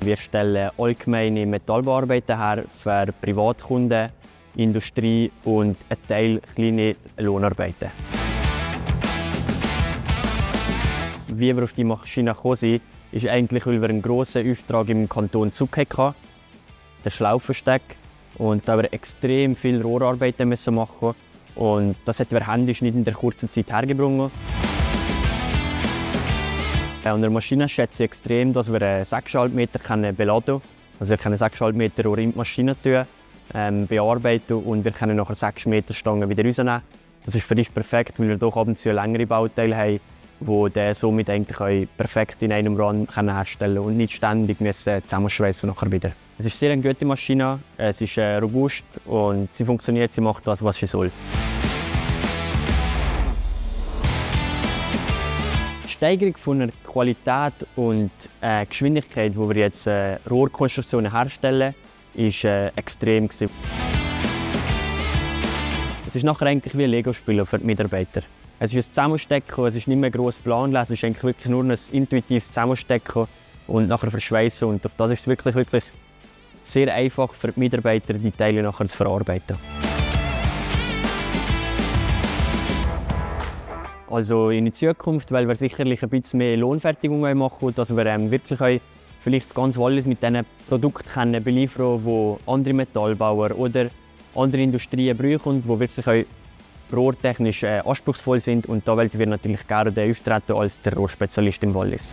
Wir stellen allgemeine Metallbearbeiten her für Privatkunden, Industrie und einen Teil kleine Lohnarbeiten. Wie wir auf die Maschine gekommen sind, ist eigentlich, weil wir einen grossen Auftrag im Kanton Zug hatten, den Schlaufensteg. Und da haben wir extrem viele Rohrarbeiten machen. Und das haben wir händisch nicht in der kurzen Zeit hergebracht. An der Maschine schätze ich extrem, dass wir 6,5 Meter beladen können. Also wir können 6,5 Meter Rohr in die Maschine tun, bearbeiten und wir können nachher 6 Meter Stangen wieder rausnehmen. Das ist für uns perfekt, weil wir doch ab und zu längere Bauteile haben, die somit eigentlich auch perfekt in einem Run herstellen können und nicht ständig zusammenschweissen nachher wieder. Es ist sehr eine gute Maschine, es ist robust und sie funktioniert, sie macht das, was sie soll. Die Steigerung von der Qualität und Geschwindigkeit, wo wir jetzt Rohrkonstruktionen herstellen, ist extrem gewesen. Es ist nachher eigentlich wie ein Lego-Spiel für die Mitarbeiter. Es ist ein Zusammenstecken, es ist nicht mehr gross planlos, es ist eigentlich wirklich nur ein intuitives Zusammenstecken und nachher verschweissen. Und durch das ist es wirklich sehr einfach für die Mitarbeiter, die Teile nachher zu verarbeiten. Also in die Zukunft, weil wir sicherlich ein bisschen mehr Lohnfertigung machen, dass wir wirklich auch vielleicht das ganze Wallis mit diesen Produkten beliefern können, die andere Metallbauer oder andere Industrien brauchen, die wirklich auch rohrtechnisch anspruchsvoll sind. Und da wollten wir natürlich gerne auftreten als der Rohrspezialist im Wallis.